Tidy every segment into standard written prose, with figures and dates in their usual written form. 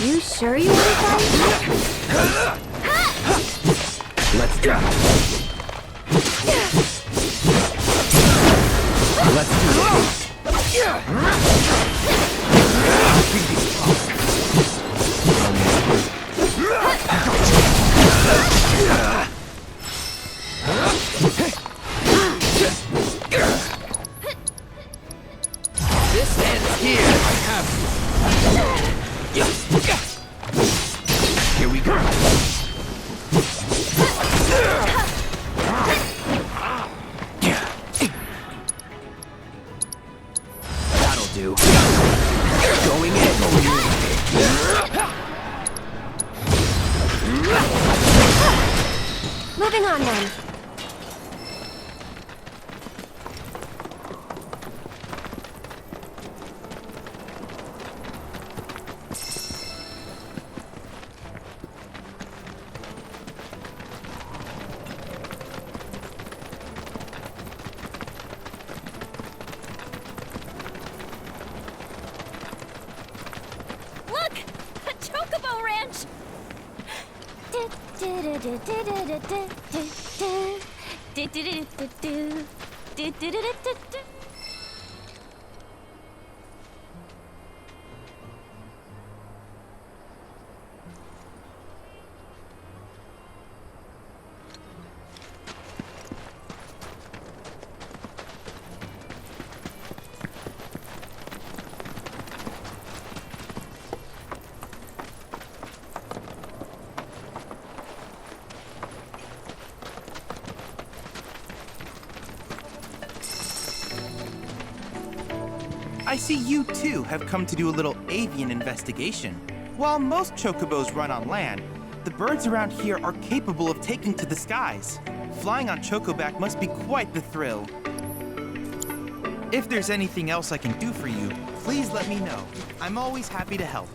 You sure you want to fight? Let's go. Let's do This ends here. I have Here we go. That'll do. Going in. Moving on then. Look! A chocobo ranch! I see you too have come to do a little avian investigation. While most chocobos run on land, the birds around here are capable of taking to the skies. Flying on chocoback must be quite the thrill. If there's anything else I can do for you, please let me know. I'm always happy to help.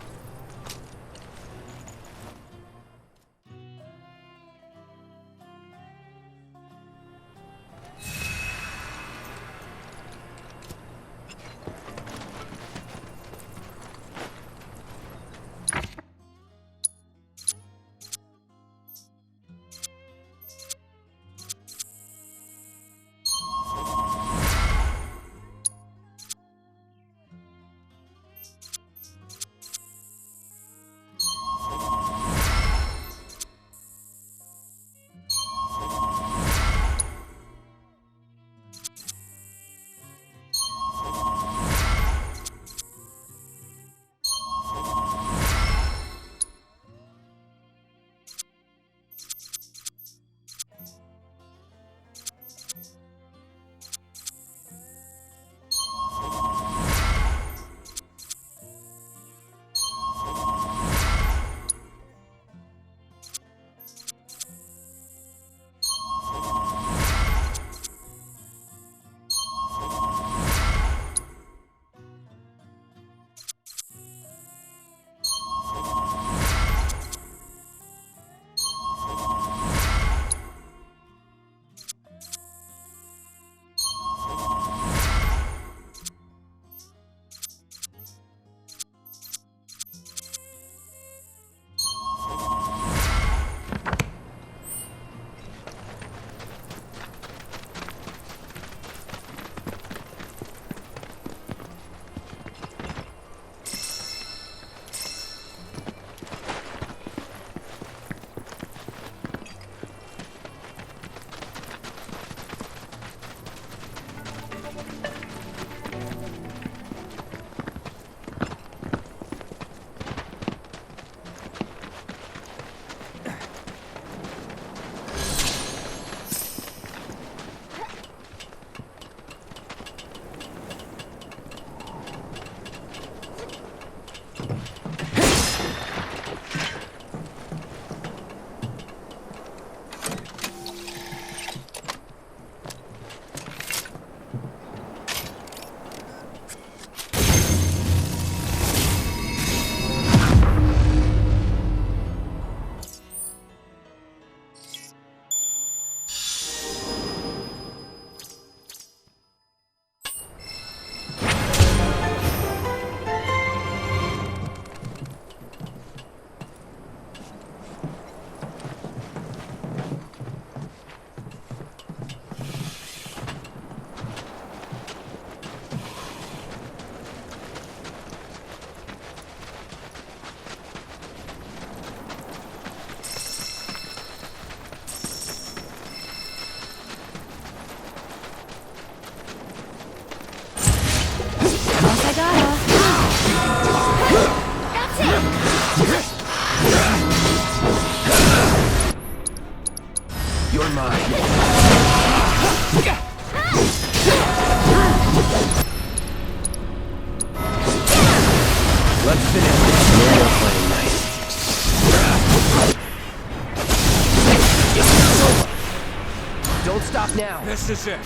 now. This is it.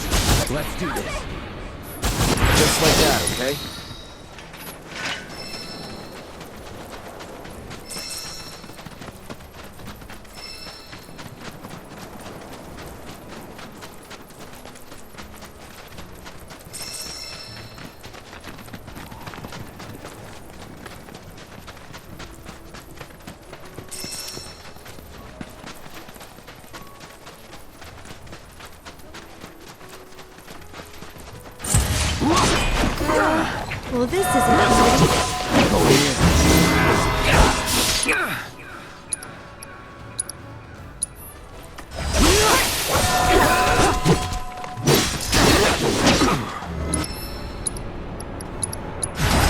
Let's do this. Just like that, okay? Well, this isn't pretty. Go here.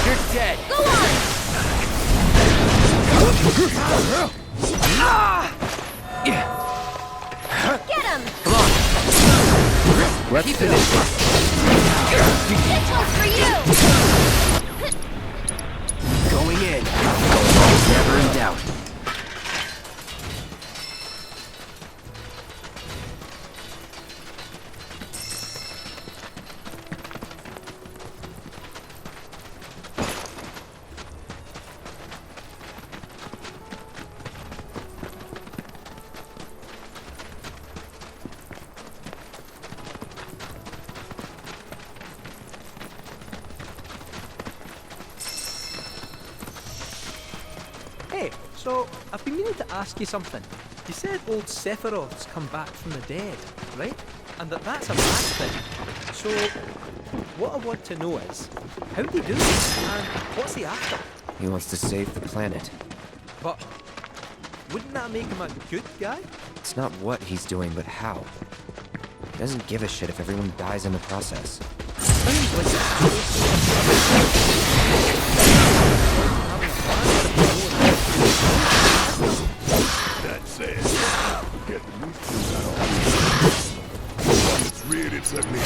You're dead. Go on! Get him! Come on. Let's finish this. This one's for you! Going in. Never in doubt. Hey, so I've been meaning to ask you something. You said old Sephiroth's come back from the dead, right? And that's a bad thing. So, what I want to know is, how'd he do it? And what's he after? He wants to save the planet. But, wouldn't that make him a good guy? It's not what he's doing, but how. He doesn't give a shit if everyone dies in the process. Sounds like That said, get used to that all. It's real, it's like me.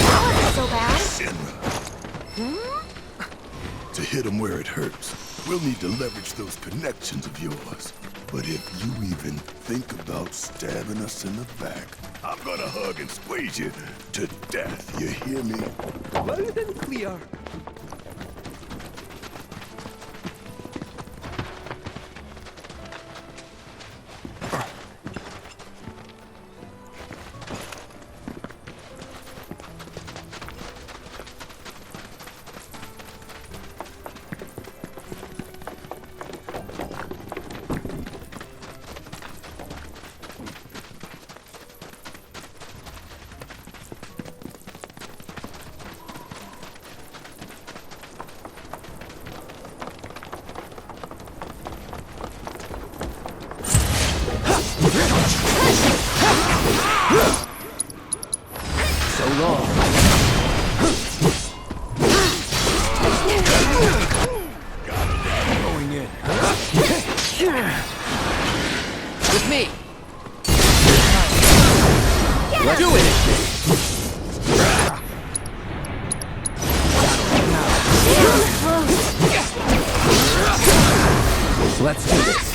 That wasn't so bad. To hit him where it hurts, we'll need to leverage those connections of yours. But if you even think about stabbing us in the back, I'm gonna hug and squeeze you to death, you hear me? loud and clear. So long. Going in. With me. Let's do it. Let's do this.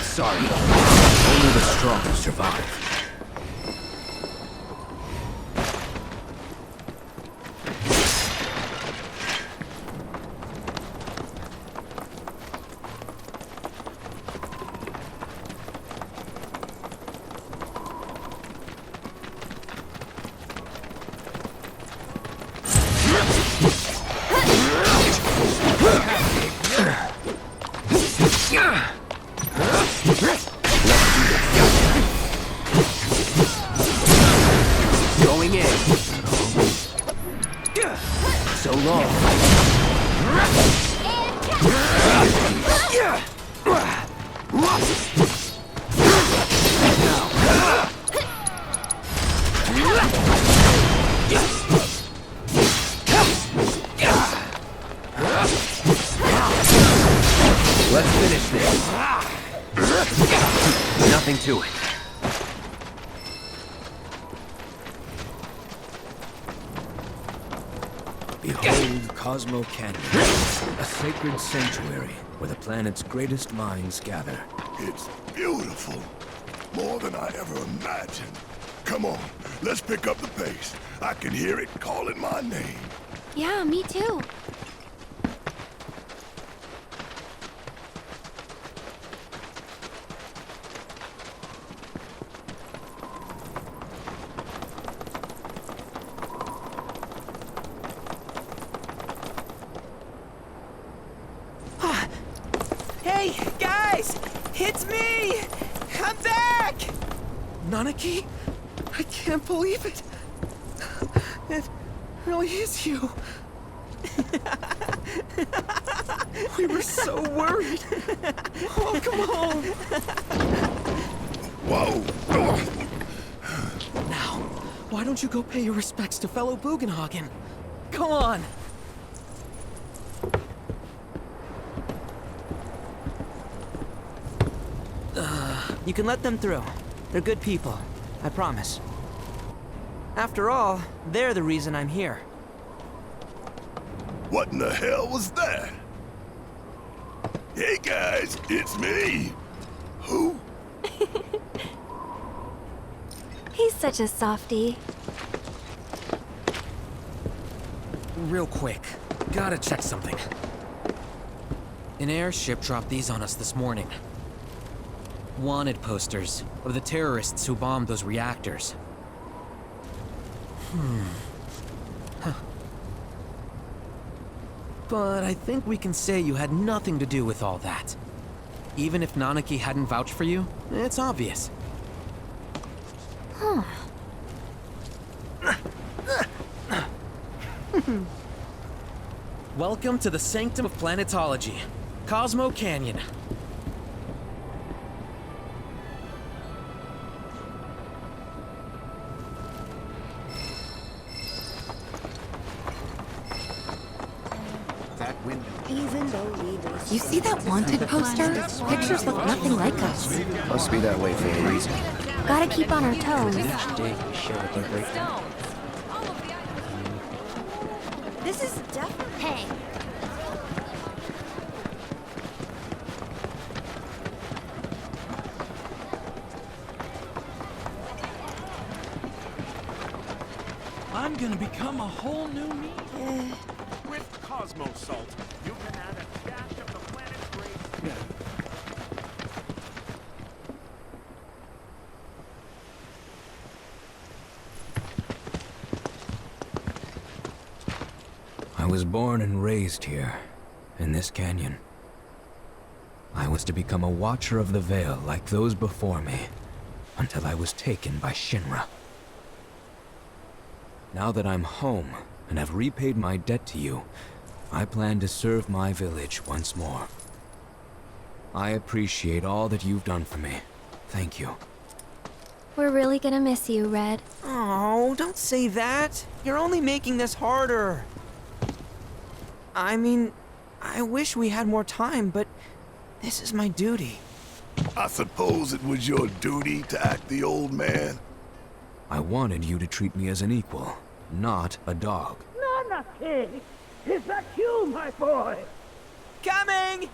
Sorry. Only the strong survive. Going in. So long. Let's finish this. Nothing to it. Behold Cosmo Canyon, a sacred sanctuary where the planet's greatest minds gather. It's beautiful. More than I ever imagined. Come on, let's pick up the pace. I can hear it calling my name. Yeah, me too. Hey, guys! It's me! I'm back! Nanaki? I can't believe it. It really is you. We were so worried. Welcome home. Whoa! Now, why don't you go pay your respects to fellow Bugenhagen? Come on. You can let them through. They're good people, I promise. After all, they're the reason I'm here. What in the hell was that? Hey guys, it's me. Who? He's such a softie. Real quick, gotta check something. An airship dropped these on us this morning. Wanted posters of the terrorists who bombed those reactors. But I think we can say you had nothing to do with all that. Even if Nanaki hadn't vouched for you, it's obvious. Welcome to the Sanctum of Planetology, Cosmo Canyon. You see that wanted poster? Pictures look nothing like us. Must be that way for a reason. Gotta keep on our toes. This is definitely... Hey. I'm gonna become a whole new me. With Cosmo salt, you can add a dash of the planet's great. I was born and raised here, in this canyon. I was to become a watcher of the Veil like those before me, until I was taken by Shinra. Now that I'm home and have repaid my debt to you, I plan to serve my village once more. I appreciate all that you've done for me. Thank you. We're really gonna miss you, Red. Oh, don't say that. You're only making this harder. I mean, I wish we had more time, but this is my duty. I suppose it was your duty to act the old man. I wanted you to treat me as an equal, not a dog. Nanaki! Is that you, my boy? Coming!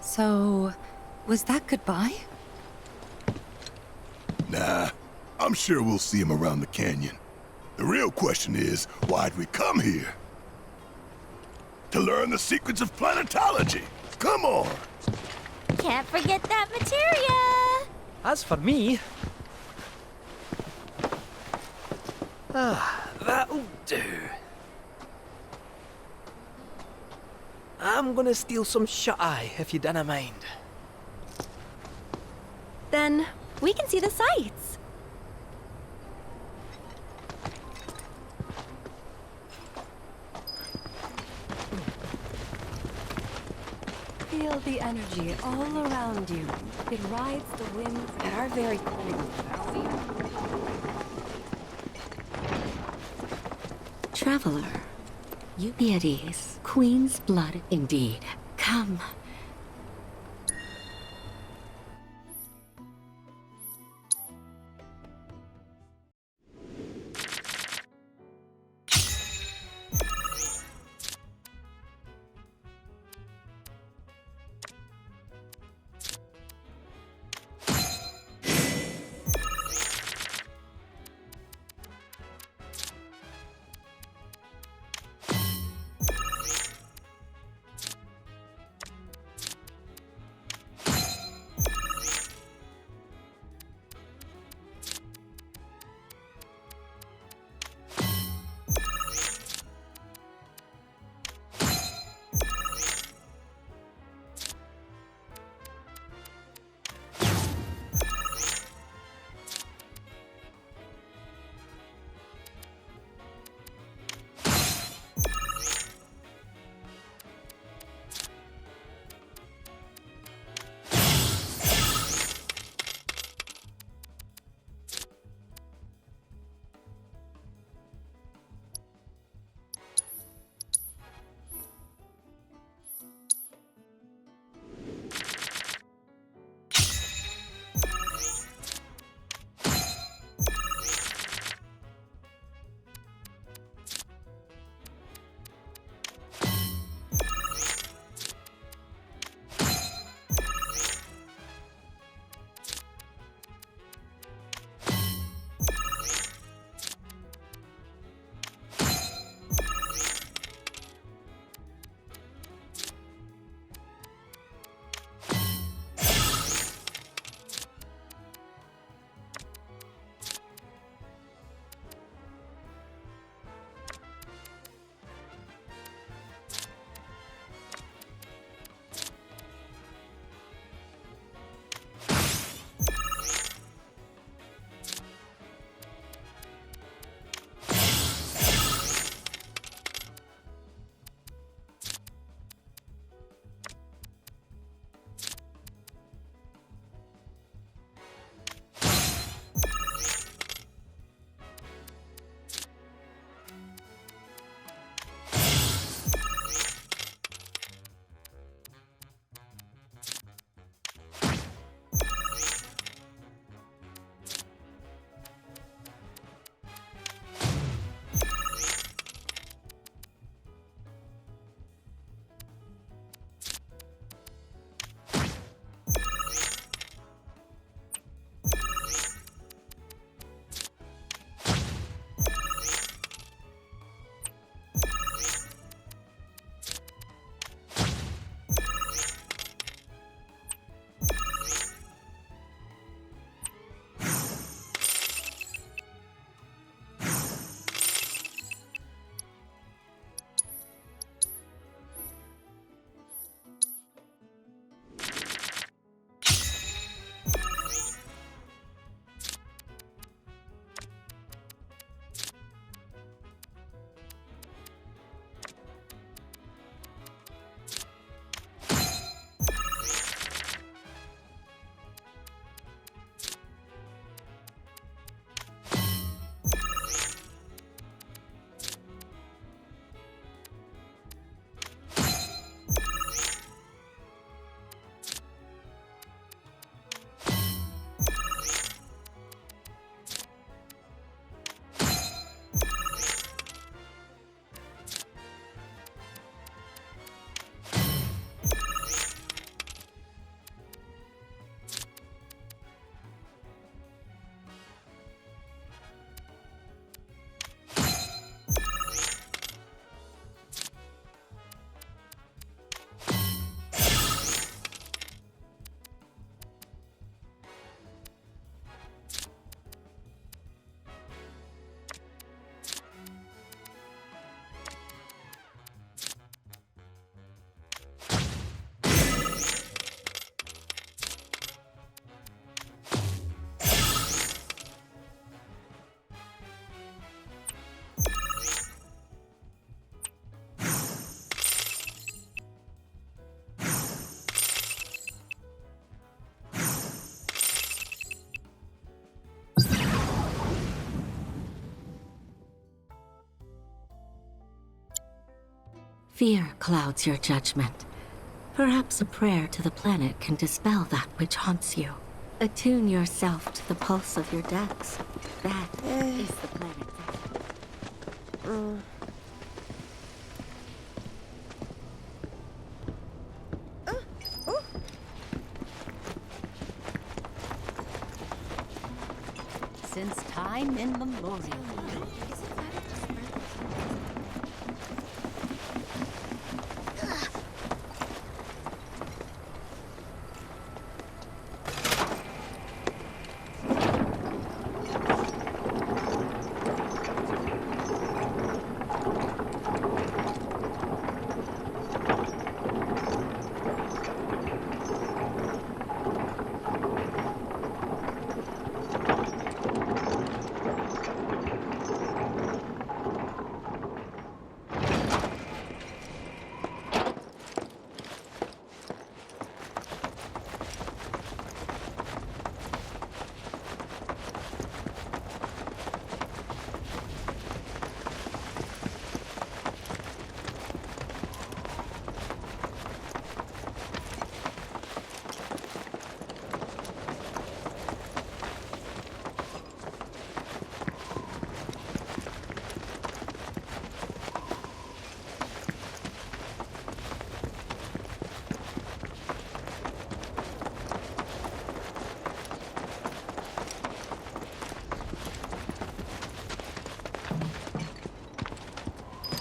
So, was that goodbye? Nah, I'm sure we'll see him around the canyon. The real question is, why'd we come here? To learn the secrets of planetology. Come on! Can't forget that materia! As for me... that'll do. I'm gonna steal some shut-eye, if you dinna mind. Then we can see the sights. Feel the energy all around you. It rides the wind at our very core. Traveler, you be at ease. Queen's blood indeed. Come. Fear clouds your judgment. Perhaps a prayer to the planet can dispel that which haunts you. Attune yourself to the pulse of your depths. That is the planet. Since time immemorial.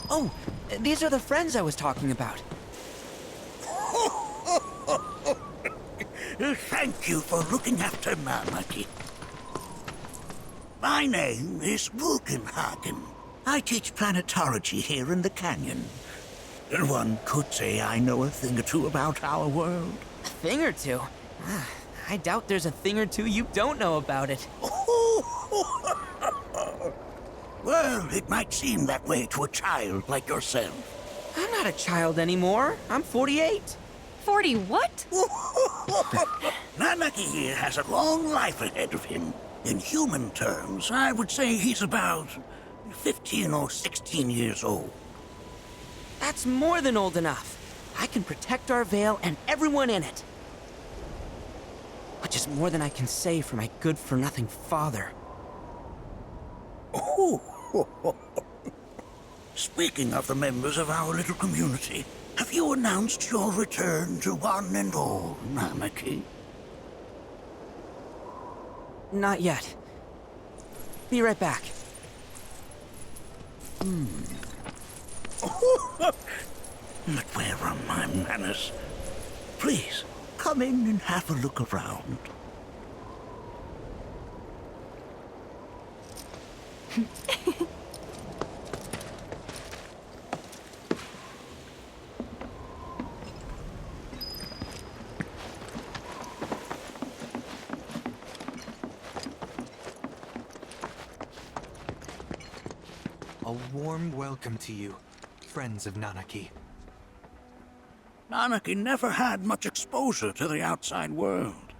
Oh, these are the friends I was talking about. Thank you for looking after Nanaki. My name is Wugenhagen. I teach planetology here in the canyon. One could say I know a thing or two about our world. A thing or two? I doubt there's a thing or two you don't know about it. Well, it might seem that way to a child like yourself. I'm not a child anymore. I'm 48. 40 what? Nanaki here has a long life ahead of him. In human terms, I would say he's about 15 or 16 years old. That's more than old enough. I can protect our Vale and everyone in it. Which is more than I can say for my good-for-nothing father. Speaking of the members of our little community, have you announced your return to one and all, Nanaki? Not yet. Be right back. But where are my manners? Please, come in and have a look around. A warm welcome to you, friends of Nanaki. Nanaki never had much exposure to the outside world.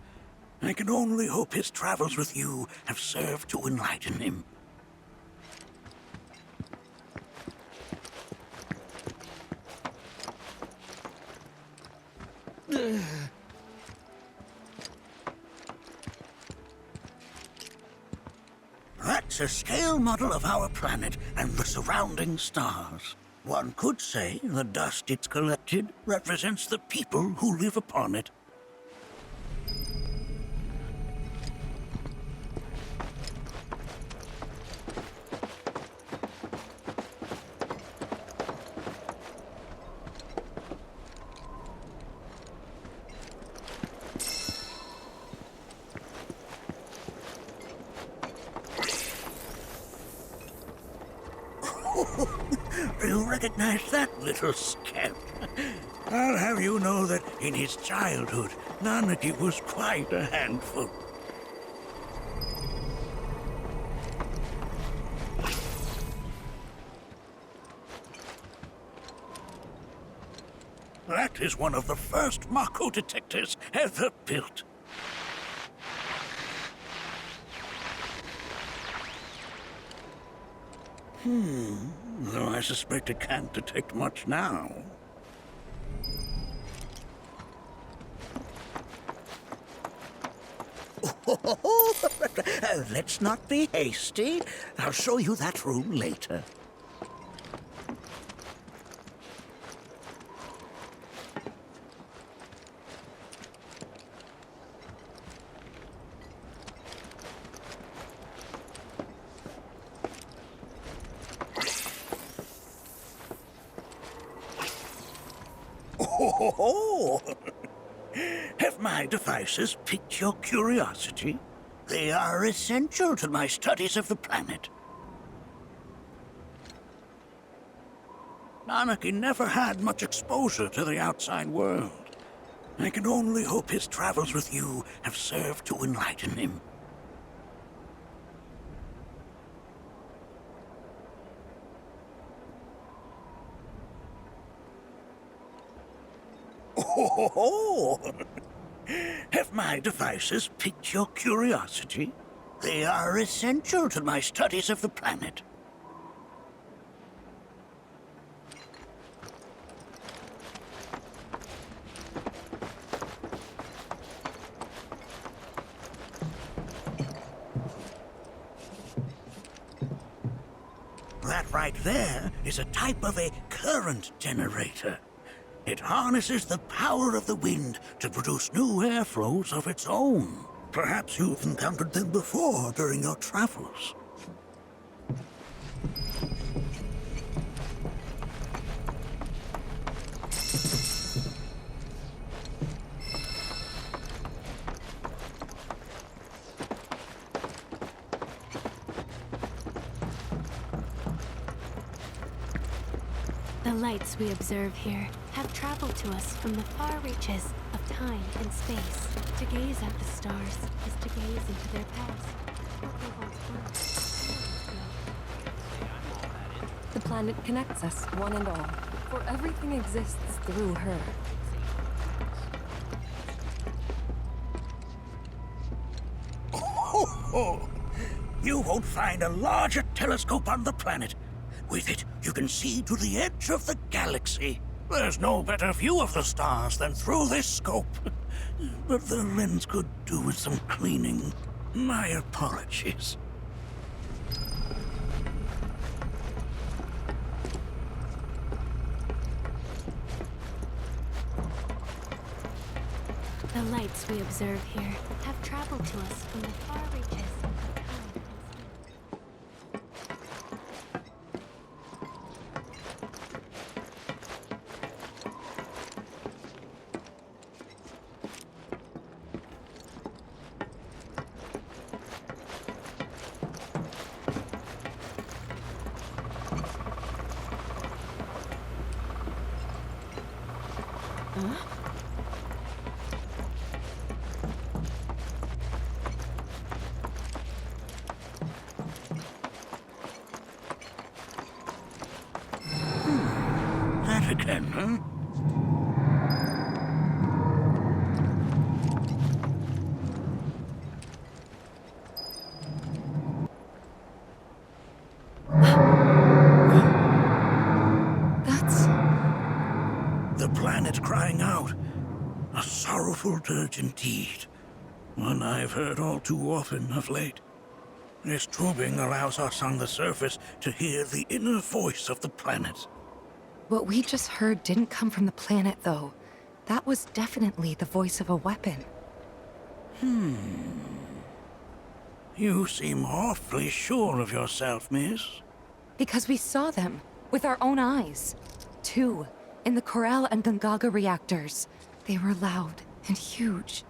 I can only hope his travels with you have served to enlighten him. That's a scale model of our planet and the surrounding stars. One could say the dust it's collected represents the people who live upon it. Do you recognize that little scamp? I'll have you know that in his childhood, Nanaki was quite a handful. That is one of the first Mako detectors ever built. though I suspect it can't detect much now. Let's not be hasty. I'll show you that room later. Oh, have my devices piqued your curiosity? They are essential to my studies of the planet. Anarchy never had much exposure to the outside world. I can only hope his travels with you have served to enlighten him. Oh, have my devices piqued your curiosity? They are essential to my studies of the planet. That right there is a type of a current generator. It harnesses the power of the wind to produce new airflows of its own. Perhaps you've encountered them before during your travels. The lights we observe here have traveled to us from the far reaches of time and space. To gaze at the stars is to gaze into their past. What they once were. The planet connects us, one and all, for everything exists through her. Oh, you won't find a larger telescope on the planet. With it, you can see to the edge of the galaxy. There's no better view of the stars than through this scope. But the lens could do with some cleaning. My apologies. The lights we observe here have traveled to us from the far reaches of time and space. That again, huh? That's... The planet crying out. A sorrowful dirge indeed. One I've heard all too often of late. This tubing allows us on the surface to hear the inner voice of the planet. What we just heard didn't come from the planet, though. That was definitely the voice of a weapon. You seem awfully sure of yourself, miss. Because we saw them, with our own eyes. Two, in the Corel and Gungaga reactors. They were loud and huge.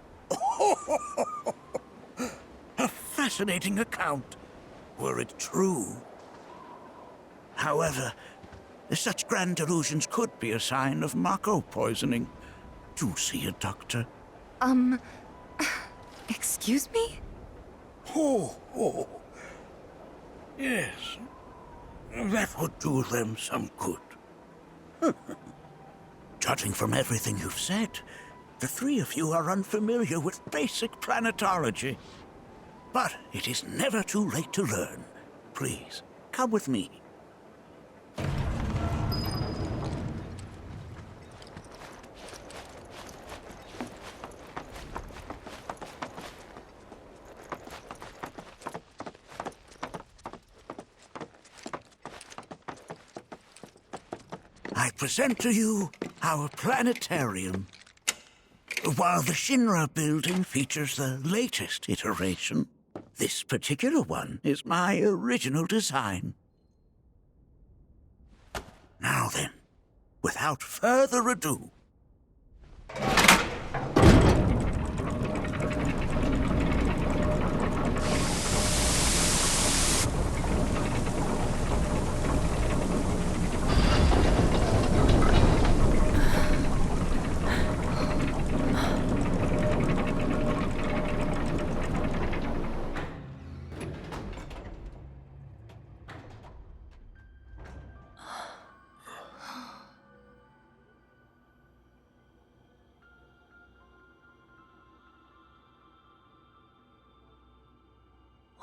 A fascinating account, were it true. However, such grand delusions could be a sign of Mako poisoning. Do see a doctor. Excuse me? Oh. Yes. That would do them some good. Judging from everything you've said, the three of you are unfamiliar with basic planetology. But it is never too late to learn. Please, come with me. present to you our planetarium. While the Shinra building features the latest iteration, this particular one is my original design. Now then, without further ado,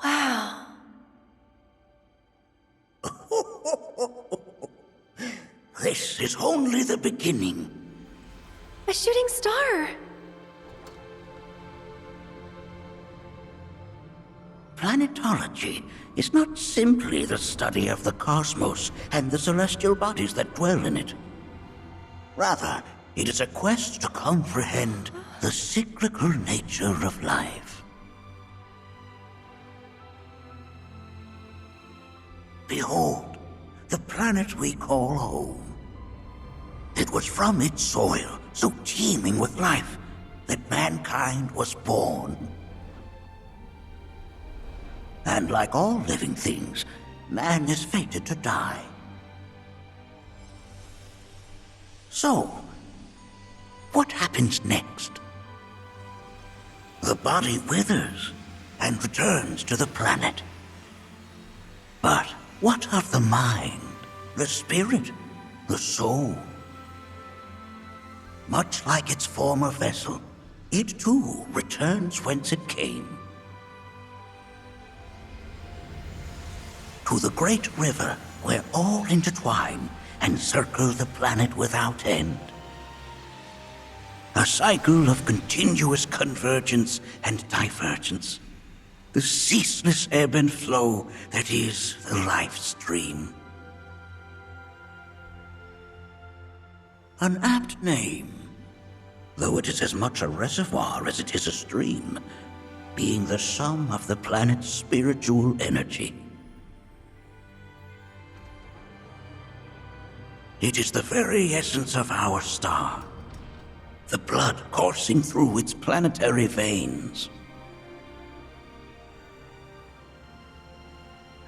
Wow. this is only the beginning. A shooting star! Planetology is not simply the study of the cosmos and the celestial bodies that dwell in it. Rather, it is a quest to comprehend the cyclical nature of life. Behold, the planet we call home. It was from its soil, so teeming with life, that mankind was born. And like all living things, man is fated to die. So, what happens next? The body withers and returns to the planet. But what of the mind, the spirit, the soul? Much like its former vessel, it too returns whence it came. To the great river where all intertwine and circle the planet without end. A cycle of continuous convergence and divergence. The ceaseless ebb and flow that is the life stream. An apt name, though it is as much a reservoir as it is a stream, being the sum of the planet's spiritual energy. It is the very essence of our star, the blood coursing through its planetary veins.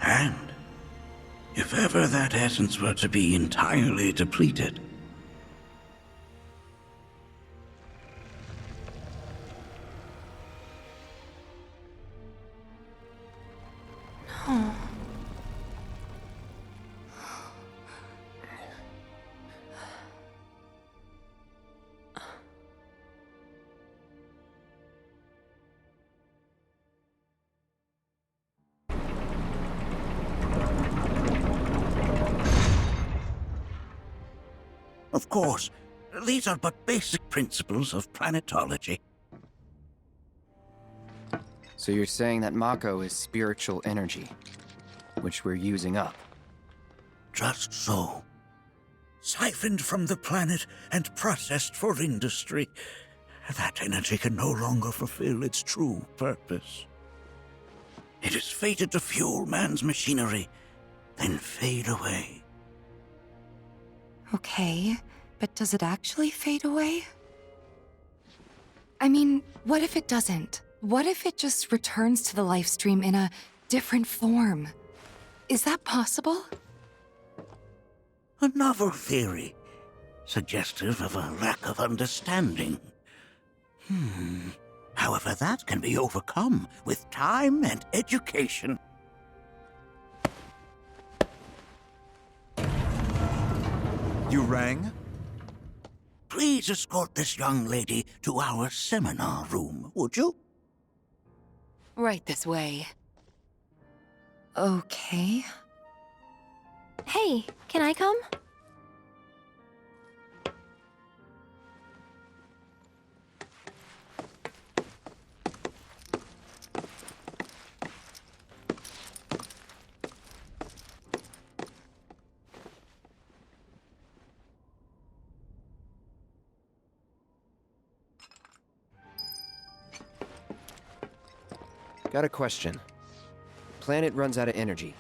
And if ever that essence were to be entirely depleted, No. of course, these are but basic principles of planetology. So you're saying that Mako is spiritual energy, which we're using up? Just so. Siphoned from the planet and processed for industry, that energy can no longer fulfill its true purpose. It is fated to fuel man's machinery, then fade away. Okay, but does it actually fade away? I mean, what if it doesn't? What if it just returns to the life stream in a different form? Is that possible? A novel theory, suggestive of a lack of understanding. However, that can be overcome with time and education. You rang? Please escort this young lady to our seminar room, would you? Right this way. Okay. Hey, can I come? got a question. Planet runs out of energy.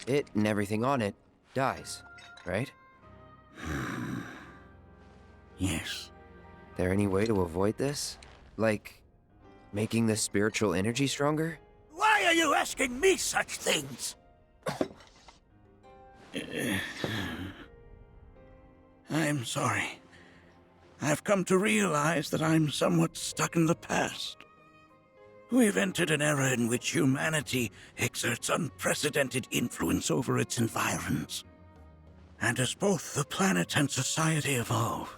It and everything on it dies, right? Yes. There any way to avoid this? Like, making the spiritual energy stronger? Why are you asking me such things? I'm sorry. I've come to realize that I'm somewhat stuck in the past. We've entered an era in which humanity exerts unprecedented influence over its environs. And as both the planet and society evolve,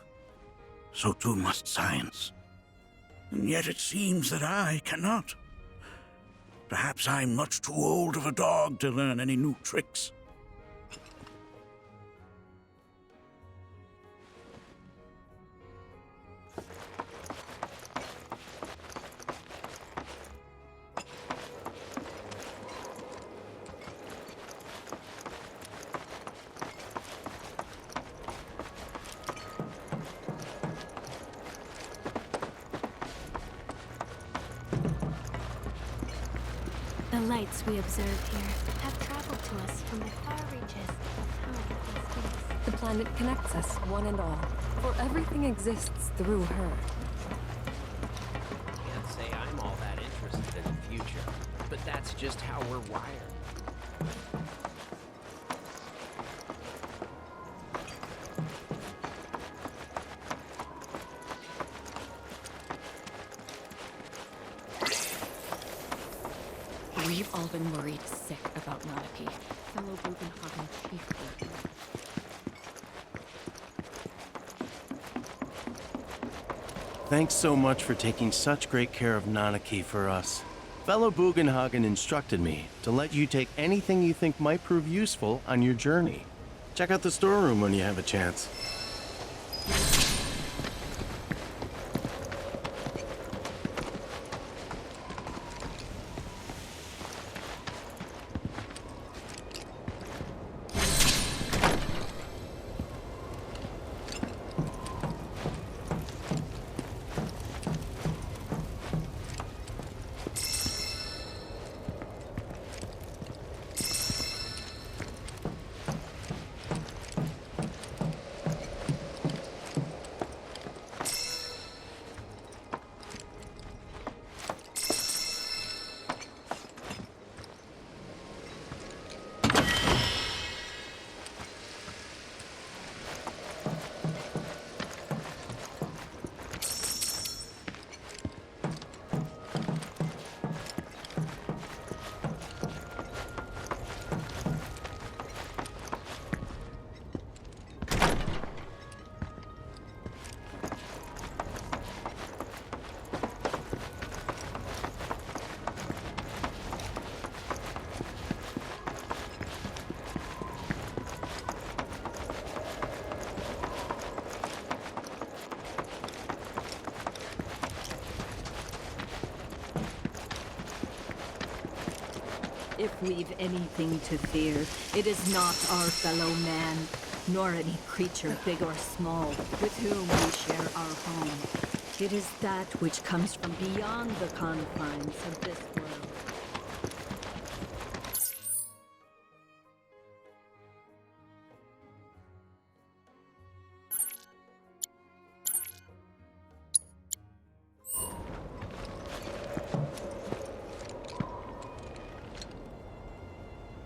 so too must science. And yet it seems that I cannot. Perhaps I'm much too old of a dog to learn any new tricks. The lights we observe here have traveled to us from the far reaches of time and space. The planet connects us, one and all, for everything exists through her. Can't say I'm all that interested in the future, but that's just how we're wired. We've all been worried sick about Nanaki, fellow Bugenhagen chief. Thanks so much for taking such great care of Nanaki for us. Fellow Bugenhagen instructed me to let you take anything you think might prove useful on your journey. Check out the storeroom when you have a chance. If we've anything to fear, it is not our fellow man, nor any creature big or small, with whom we share our home. It is that which comes from beyond the confines of this world.